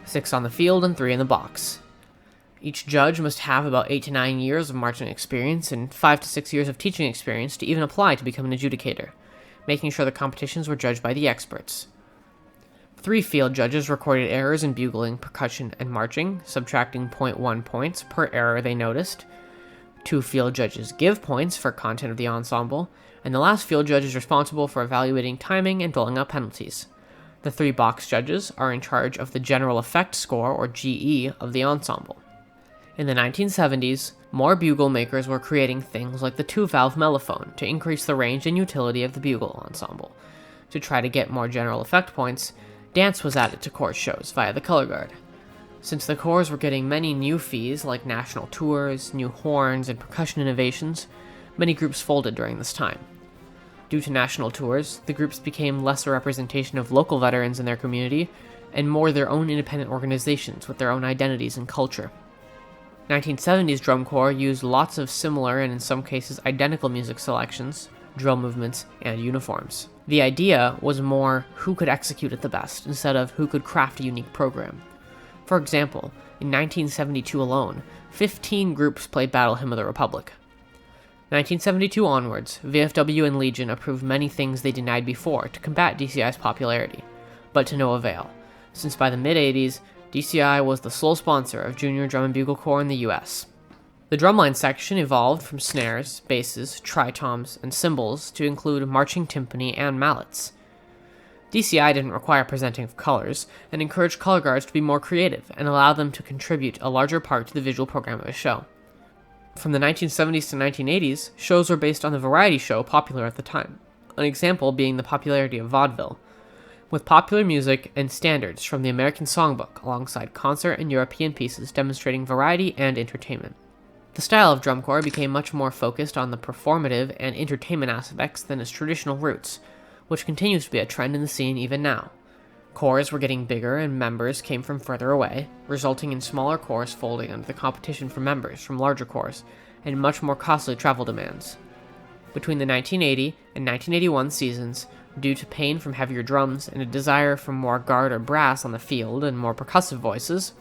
A: 6 on the field and 3 in the box. Each judge must have about 8 to 9 years of marching experience and 5 to 6 years of teaching experience to even apply to become an adjudicator, making sure the competitions were judged by the experts. 3 field judges recorded errors in bugling, percussion, and marching, subtracting 0.1 points per error they noticed. 2 field judges give points for content of the ensemble, and the last field judge is responsible for evaluating timing and doling out penalties. The 3 box judges are in charge of the general effect score, or GE, of the ensemble. In the 1970s, more bugle makers were creating things like the 2-valve mellophone to increase the range and utility of the bugle ensemble. To try to get more general effect points, dance was added to corps shows via the color guard. Since the corps were getting many new fees like national tours, new horns, and percussion innovations, many groups folded during this time. Due to national tours, the groups became less a representation of local veterans in their community and more their own independent organizations with their own identities and culture. 1970s drum corps used lots of similar and in some cases identical music selections, drill movements, and uniforms. The idea was more who could execute it the best instead of who could craft a unique program. For example, in 1972 alone, 15 groups played Battle Hymn of the Republic. 1972 onwards, VFW and Legion approved many things they denied before to combat DCI's popularity, but to no avail, since by the mid-80s, DCI was the sole sponsor of Junior Drum and Bugle Corps in the US. The drumline section evolved from snares, basses, tritoms, and cymbals to include marching timpani and mallets. DCI didn't require presenting of colors, and encouraged color guards to be more creative and allow them to contribute a larger part to the visual program of a show. From the 1970s to 1980s, shows were based on the variety show popular at the time, an example being the popularity of vaudeville, with popular music and standards from the American Songbook alongside concert and European pieces demonstrating variety and entertainment. The style of drum corps became much more focused on the performative and entertainment aspects than its traditional roots, which continues to be a trend in the scene even now. Corps were getting bigger and members came from further away, resulting in smaller corps folding under the competition for members from larger corps and much more costly travel demands. Between the 1980 and 1981 seasons, due to pain from heavier drums and a desire for more guard or brass on the field and more percussive voices,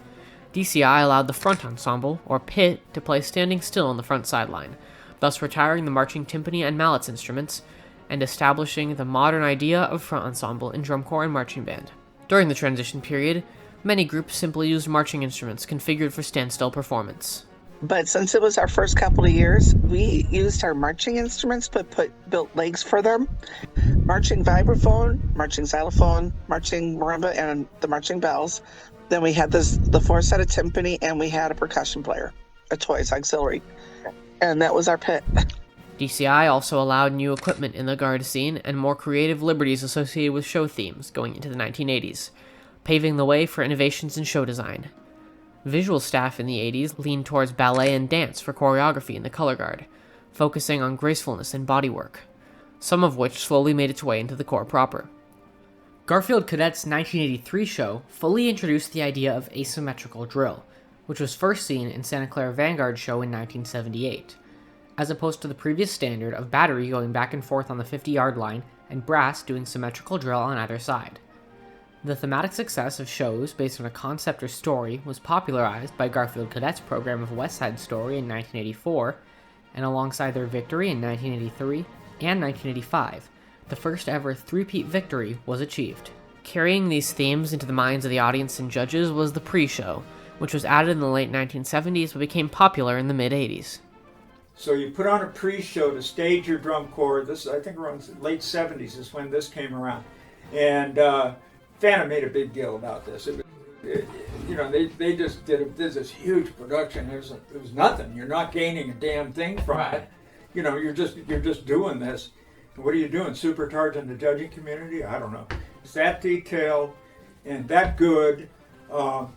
A: DCI allowed the front ensemble, or pit, to play standing still on the front sideline, thus retiring the marching timpani and mallets instruments, and establishing the modern idea of front ensemble in drum corps and marching band. During the transition period, many groups simply used marching instruments configured for standstill performance.
E: But since it was our first couple of years, we used our marching instruments but built legs for them. Marching vibraphone, marching xylophone, marching marimba, and the marching bells. Then we had the 4 set of timpani, and we had a percussion player, a toys auxiliary. And that was our pit.
A: DCI also allowed new equipment in the guard scene and more creative liberties associated with show themes going into the 1980s, paving the way for innovations in show design. Visual staff in the 80s leaned towards ballet and dance for choreography in the color guard, focusing on gracefulness and bodywork, some of which slowly made its way into the corps proper. Garfield Cadet's 1983 show fully introduced the idea of asymmetrical drill, which was first seen in Santa Clara Vanguard show in 1978, as opposed to the previous standard of battery going back and forth on the 50-yard line and brass doing symmetrical drill on either side. The thematic success of shows based on a concept or story was popularized by Garfield Cadet's program of West Side Story in 1984, and alongside their victory in 1983 and 1985, the first ever three-peat victory was achieved. Carrying these themes into the minds of the audience and judges was the pre-show, which was added in the late 1970s but became popular in the mid-80s.
G: So you put on a pre-show to stage your drum corps. This, I think, around the late 70s is when this came around. And Phantom made a big deal about this. They just did this huge production. It was nothing. You're not gaining a damn thing from it. You're just doing this. And what are you doing? Supercharging the judging community? I don't know. It's that detailed and that good, and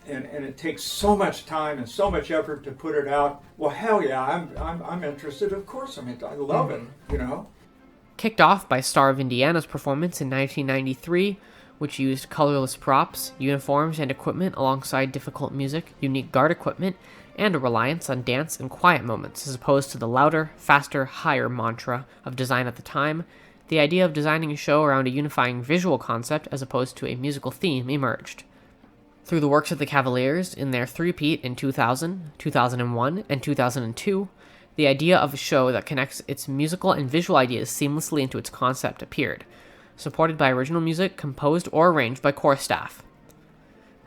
G: it takes so much time and so much effort to put it out. Well, hell yeah, I'm interested. Of course, I love it.
A: Kicked off by Star of Indiana's performance in 1993, which used colorless props, uniforms, and equipment alongside difficult music, unique guard equipment, and a reliance on dance and quiet moments as opposed to the louder, faster, higher mantra of design at the time. The idea of designing a show around a unifying visual concept as opposed to a musical theme emerged. Through the works of the Cavaliers in their three-peat in 2000, 2001, and 2002, the idea of a show that connects its musical and visual ideas seamlessly into its concept appeared, supported by original music composed or arranged by core staff.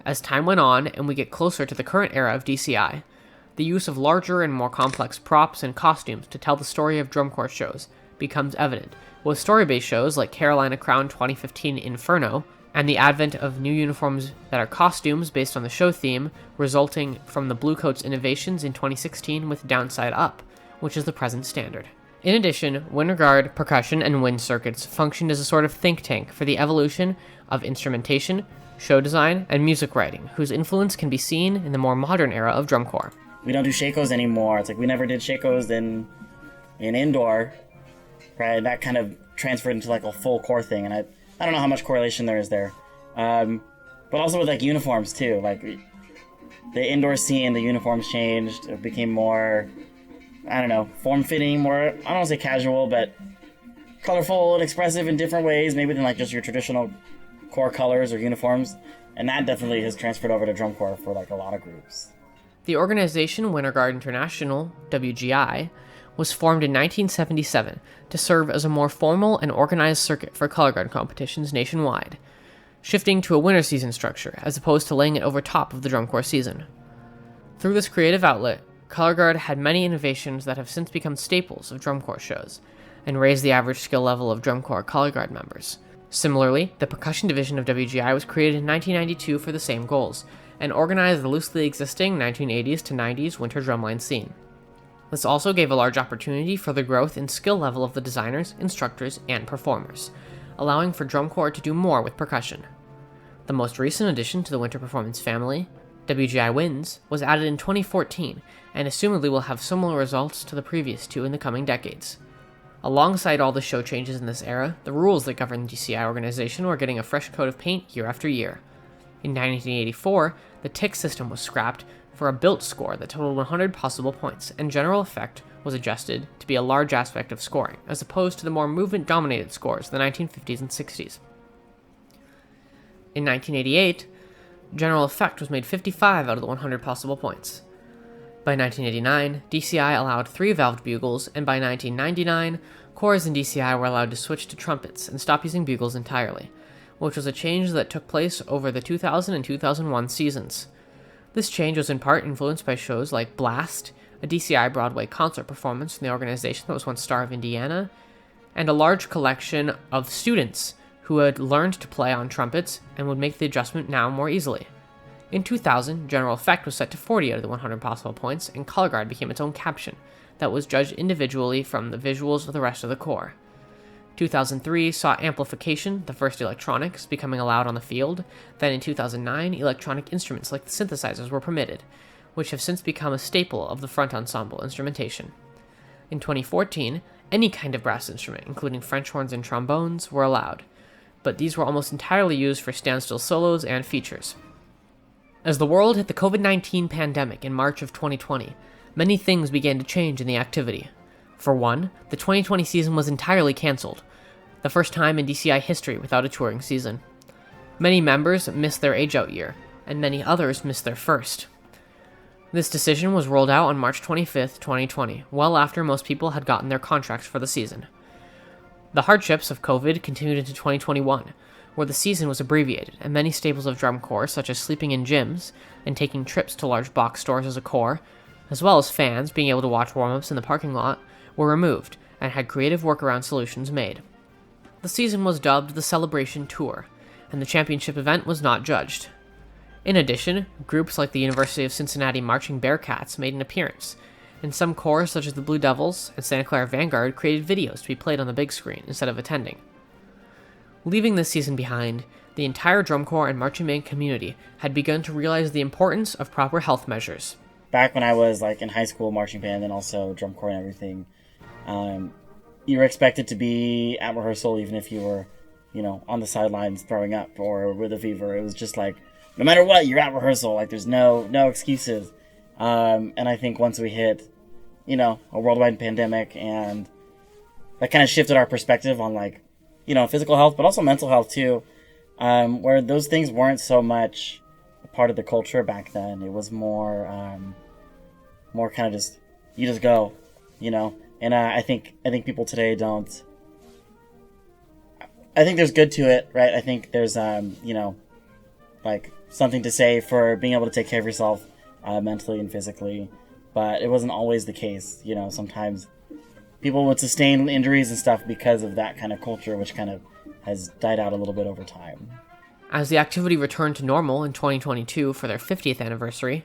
A: As time went on and we get closer to the current era of DCI, the use of larger and more complex props and costumes to tell the story of drum corps shows becomes evident, with story-based shows like Carolina Crown 2015 Inferno, and the advent of new uniforms that are costumes based on the show theme, resulting from the Bluecoats innovations in 2016 with Downside Up, which is the present standard. In addition, Winter Guard, percussion, and wind circuits functioned as a sort of think tank for the evolution of instrumentation, show design, and music writing, whose influence can be seen in the more modern era of drum corps.
C: We don't do shakos anymore. It's like we never did shakos in indoor, right? That kind of transferred into like a full core thing, and I don't know how much correlation there is there. But also with like uniforms too. Like the indoor scene, the uniforms changed. It became more, form-fitting, more, I don't want to say casual, but colorful and expressive in different ways, maybe than like just your traditional core colors or uniforms. And that definitely has transferred over to drum corps for like a lot of groups.
A: The organization Winter Guard International, WGI, was formed in 1977 to serve as a more formal and organized circuit for color guard competitions nationwide, shifting to a winter season structure as opposed to laying it over top of the drum corps season. Through this creative outlet, color guard had many innovations that have since become staples of drum corps shows, and raised the average skill level of drum corps color guard members. Similarly, the percussion division of WGI was created in 1992 for the same goals, and organized the loosely existing 1980s to 90s winter drumline scene. This also gave a large opportunity for the growth in skill level of the designers, instructors, and performers, allowing for drum corps to do more with percussion. The most recent addition to the winter performance family, WGI Winds, was added in 2014, and assumedly will have similar results to the previous two in the coming decades. Alongside all the show changes in this era, the rules that govern the DCI organization were getting a fresh coat of paint year after year. In 1984, the tick system was scrapped for a built score that totaled 100 possible points, and general effect was adjusted to be a large aspect of scoring, as opposed to the more movement-dominated scores of the 1950s and 60s. In 1988, general effect was made 55 out of the 100 possible points. By 1989, DCI allowed 3 valved bugles, and by 1999, corps in DCI were allowed to switch to trumpets and stop using bugles entirely, which was a change that took place over the 2000 and 2001 seasons. This change was in part influenced by shows like Blast, a DCI Broadway concert performance from the organization that was once Star of Indiana, and a large collection of students who had learned to play on trumpets and would make the adjustment now more easily. In 2000, general effect was set to 40 out of the 100 possible points, and color guard became its own caption that was judged individually from the visuals of the rest of the corps. 2003 saw amplification, the first electronics, becoming allowed on the field. Then in 2009, electronic instruments like the synthesizers were permitted, which have since become a staple of the front ensemble instrumentation. In 2014, any kind of brass instrument, including French horns and trombones, were allowed, but these were almost entirely used for standstill solos and features. As the world hit the COVID-19 pandemic in March of 2020, many things began to change in the activity. For one, the 2020 season was entirely cancelled, the first time in DCI history without a touring season. Many members missed their age-out year, and many others missed their first. This decision was rolled out on March 25th, 2020, well after most people had gotten their contracts for the season. The hardships of COVID continued into 2021, where the season was abbreviated, and many staples of drum corps, such as sleeping in gyms and taking trips to large box stores as a corps, as well as fans being able to watch warm-ups in the parking lot, were removed and had creative workaround solutions made. The season was dubbed the Celebration Tour, and the championship event was not judged. In addition, groups like the University of Cincinnati Marching Bearcats made an appearance, and some corps such as the Blue Devils and Santa Clara Vanguard created videos to be played on the big screen instead of attending. Leaving this season behind, the entire drum corps and marching band community had begun to realize the importance of proper health measures.
C: Back when I was like in high school marching band and also drum corps and everything, you were expected to be at rehearsal even if you were, on the sidelines throwing up or with a fever. It was just like, no matter what, you're at rehearsal. Like there's no excuses. And I think once we hit, a worldwide pandemic, and that kind of shifted our perspective on like, physical health, but also mental health too, where those things weren't so much a part of the culture back then. It was more kind of just, you just go, and I think people today don't. I think there's good to it, right? I think there's, like something to say for being able to take care of yourself mentally and physically, but it wasn't always the case. Sometimes people would sustain injuries and stuff because of that kind of culture, which kind of has died out a little bit over time.
A: As the activity returned to normal in 2022 for their 50th anniversary,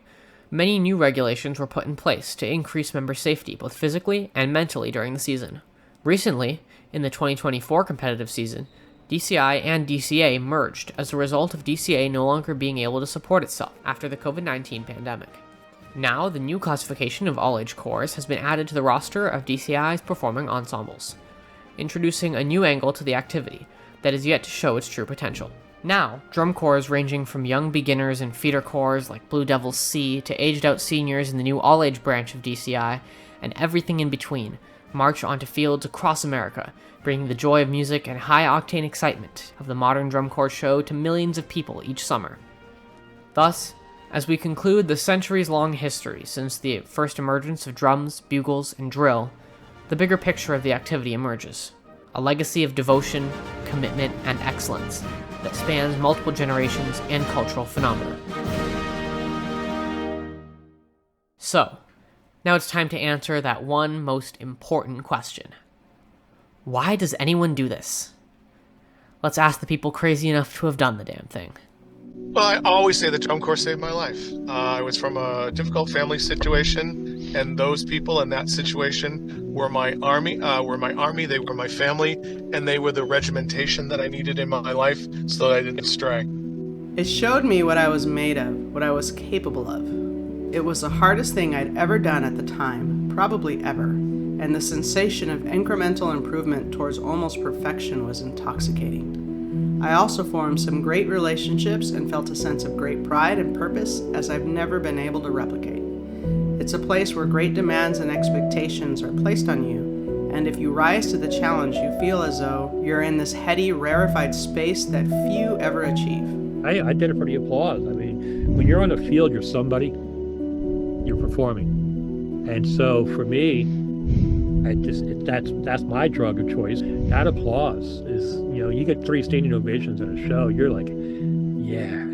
A: many new regulations were put in place to increase member safety both physically and mentally during the season. Recently, in the 2024 competitive season, DCI and DCA merged as a result of DCA no longer being able to support itself after the COVID-19 pandemic. Now, the new classification of all-age corps has been added to the roster of DCI's performing ensembles, introducing a new angle to the activity that is yet to show its true potential. Now, drum corps ranging from young beginners and feeder corps like Blue Devils C to aged-out seniors in the new all-age branch of DCI, and everything in between, march onto fields across America, bringing the joy of music and high-octane excitement of the modern drum corps show to millions of people each summer. Thus, as we conclude the centuries-long history since the first emergence of drums, bugles, and drill, the bigger picture of the activity emerges. A legacy of devotion, commitment, and excellence that spans multiple generations and cultural phenomena. So, now it's time to answer that one most important question. Why does anyone do this? Let's ask the people crazy enough to have done the damn thing.
D: Well, I always say the drum corps saved my life. I was from a difficult family situation, and those people in that situation were my army. They were my family, and they were the regimentation that I needed in my life so that I didn't stray.
J: It showed me what I was made of, what I was capable of. It was the hardest thing I'd ever done at the time, probably ever, and the sensation of incremental improvement towards almost perfection was intoxicating. I also formed some great relationships and felt a sense of great pride and purpose as I've never been able to replicate. It's a place where great demands and expectations are placed on you, and if you rise to the challenge, you feel as though you're in this heady, rarefied space that few ever achieve.
B: I did it for the applause. I mean, when you're on the field, you're somebody, you're performing. And so for me, that's my drug of choice. That applause is, you get 3 standing ovations in a show, you're like, yeah.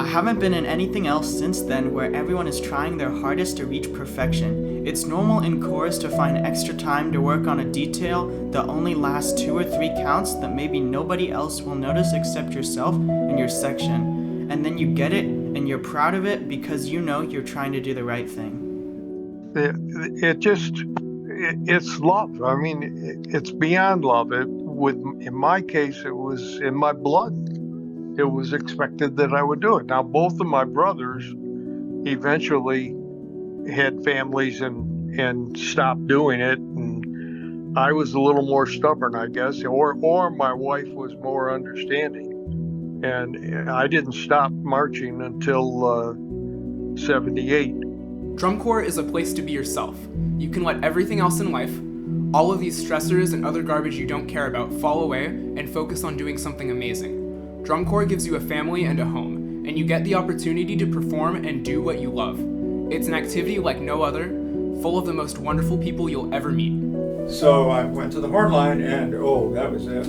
K: I haven't been in anything else since then where everyone is trying their hardest to reach perfection. It's normal in chorus to find extra time to work on a detail that only lasts 2 or 3 counts that maybe nobody else will notice except yourself and your section. And then you get it and you're proud of it because you know you're trying to do the right thing.
F: It's love. I mean, it's beyond love. In my case, it was in my blood. It was expected that I would do it. Now, both of my brothers eventually had families and stopped doing it, and I was a little more stubborn, I guess, or my wife was more understanding, and I didn't stop marching until 78.
L: Drum corps is a place to be yourself. You can let everything else in life, all of these stressors and other garbage you don't care about, fall away and focus on doing something amazing. Drum corps gives you a family and a home, and you get the opportunity to perform and do what you love. It's an activity like no other, full of the most wonderful people you'll ever meet.
G: So I went to the horn line, and that was it.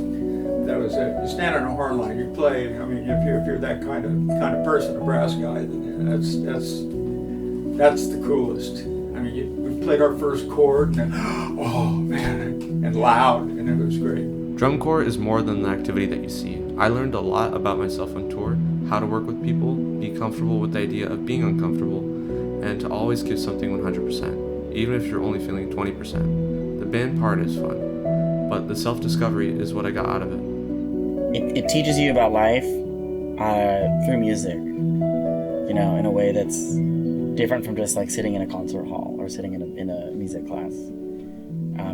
G: That was it. You stand on a horn line, you play. I mean, if you're that kind of person, a brass guy, then that's the coolest. I mean, we played our first chord, and oh man, and loud, and it was great.
M: Drum corps is more than an activity that you see. I learned a lot about myself on tour, how to work with people, be comfortable with the idea of being uncomfortable, and to always give something 100%, even if you're only feeling 20%. The band part is fun, but the self-discovery is what I got out of it.
C: It teaches you about life through music, you know, in a way that's different from just like sitting in a concert hall or sitting in a music class,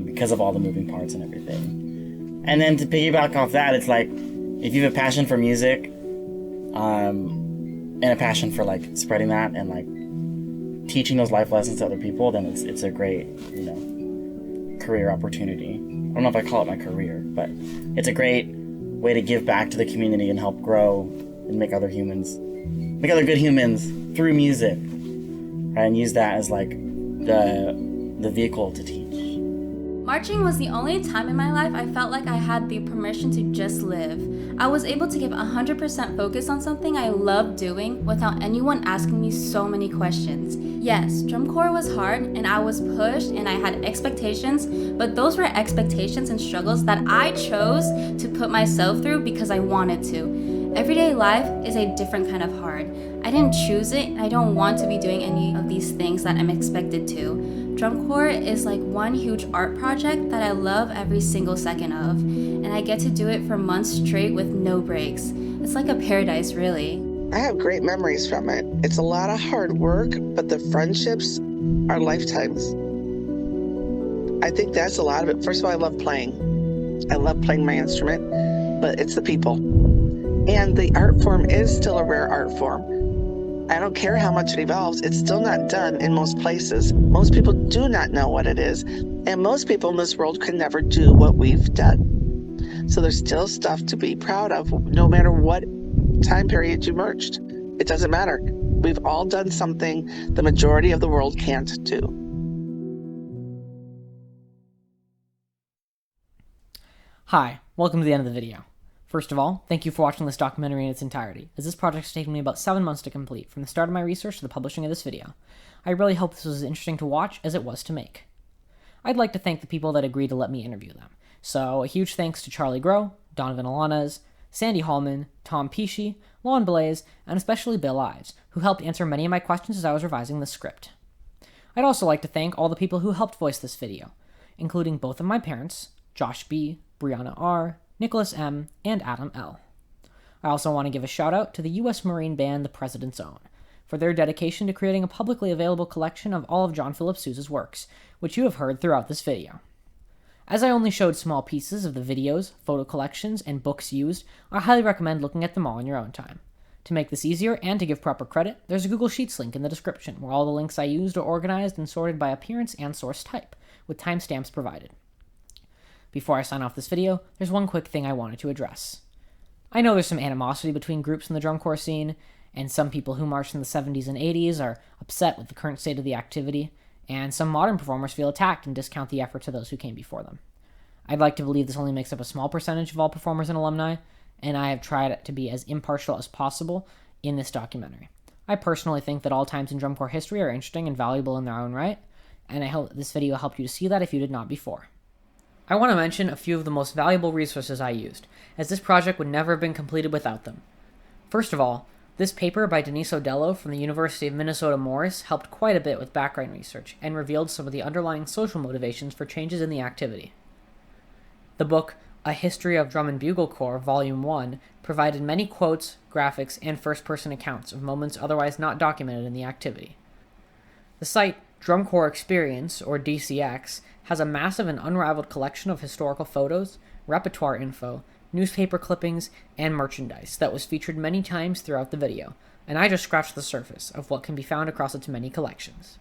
C: because of all the moving parts and everything. And then to piggyback off that, it's like, if you have a passion for music, and a passion for like spreading that and like teaching those life lessons to other people, then it's a great, you know, career opportunity. I don't know if I call it my career, but it's a great way to give back to the community and help grow and make other good humans through music, right? And use that as like the vehicle to teach.
N: Marching was the only time in my life I felt like I had the permission to just live. I was able to give 100% focus on something I loved doing without anyone asking me so many questions. Yes, drum corps was hard and I was pushed and I had expectations, but those were expectations and struggles that I chose to put myself through because I wanted to. Everyday life is a different kind of hard. I didn't choose it and I don't want to be doing any of these things that I'm expected to. Drum corps is like one huge art project that I love every single second of, and I get to do it for months straight with no breaks. It's like a paradise, really.
E: I have great memories from it. It's a lot of hard work, but the friendships are lifetimes. I think that's a lot of it. First of all, I love playing. I love playing my instrument, but it's the people. And the art form is still a rare art form. I don't care how much it evolves, it's still not done in most places. Most people do not know what it is, and most people in this world can never do what we've done. So there's still stuff to be proud of, no matter what time period you merged. It doesn't matter. We've all done something the majority of the world can't do.
A: Hi, welcome to the end of the video. First of all, thank you for watching this documentary in its entirety, as this project has taken me about 7 months to complete, from the start of my research to the publishing of this video. I really hope this was as interesting to watch as it was to make. I'd like to thank the people that agreed to let me interview them. So, a huge thanks to Charlie Groh, Donovan Alanes, Sandy Hallman, Tom Pesci, Lon Blaze, and especially Bill Ives, who helped answer many of my questions as I was revising the script. I'd also like to thank all the people who helped voice this video, including both of my parents, Josh B., Brianna R., Nicholas M., and Adam L. I also want to give a shout out to the U.S. Marine band The President's Own for their dedication to creating a publicly available collection of all of John Philip Sousa's works, which you have heard throughout this video. As I only showed small pieces of the videos, photo collections, and books used, I highly recommend looking at them all in your own time. To make this easier and to give proper credit, there's a Google Sheets link in the description where all the links I used are organized and sorted by appearance and source type, with timestamps provided. Before I sign off this video, there's one quick thing I wanted to address. I know there's some animosity between groups in the drum corps scene, and some people who marched in the 70s and 80s are upset with the current state of the activity, and some modern performers feel attacked and discount the efforts of those who came before them. I'd like to believe this only makes up a small percentage of all performers and alumni, and I have tried to be as impartial as possible in this documentary. I personally think that all times in drum corps history are interesting and valuable in their own right, and I hope this video helped you to see that if you did not before. I want to mention a few of the most valuable resources I used, as this project would never have been completed without them. First of all, this paper by Denise Odello from the University of Minnesota Morris helped quite a bit with background research and revealed some of the underlying social motivations for changes in the activity. The book, A History of Drum and Bugle Corps, Volume 1, provided many quotes, graphics, and first-person accounts of moments otherwise not documented in the activity. The site Drum Corps Experience, or DCX, has a massive and unraveled collection of historical photos, repertoire info, newspaper clippings, and merchandise that was featured many times throughout the video, and I just scratched the surface of what can be found across its many collections.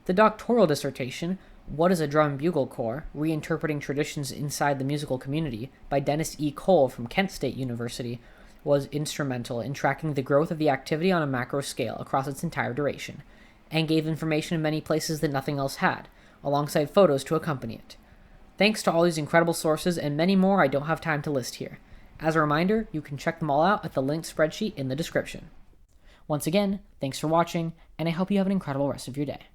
A: The doctoral dissertation, What is a Drum and Bugle Corps? Reinterpreting Traditions Inside the Musical Community, by Dennis E. Cole from Kent State University, was instrumental in tracking the growth of the activity on a macro scale across its entire duration, and gave information in many places that nothing else had, alongside photos to accompany it. Thanks to all these incredible sources and many more I don't have time to list here. As a reminder, you can check them all out at the linked spreadsheet in the description. Once again, thanks for watching, and I hope you have an incredible rest of your day.